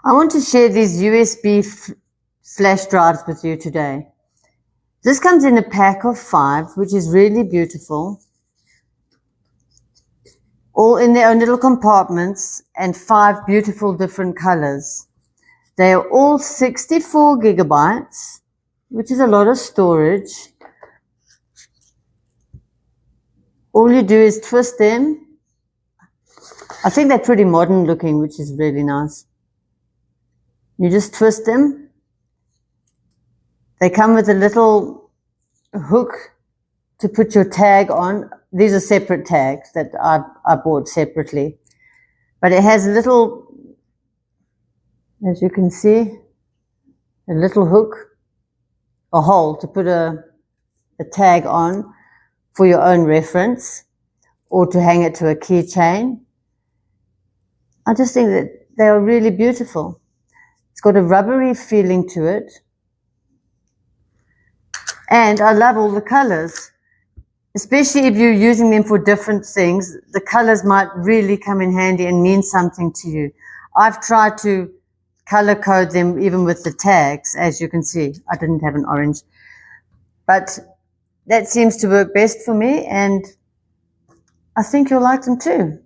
I want to share these USB flash drives with you today. This comes in a pack of 5, which is really beautiful. All in their own little compartments and 5 beautiful different colors. They are all 64 gigabytes, which is a lot of storage. All you do is twist them. I think they're pretty modern looking, which is really nice. You just twist them. They come with a little hook to put your tag on. These are separate tags that I bought separately. But it has a little, as you can see, a little hook, a hole to put a tag on for your own reference or to hang it to a keychain. I just think that they are really beautiful. It's got a rubbery feeling to it. And I love all the colors, especially if you're using them for different things. The colors might really come in handy and mean something to you. I've tried to color code them even with the tags, as you can see. I didn't have an orange, but that seems to work best for me, and I think you'll like them too.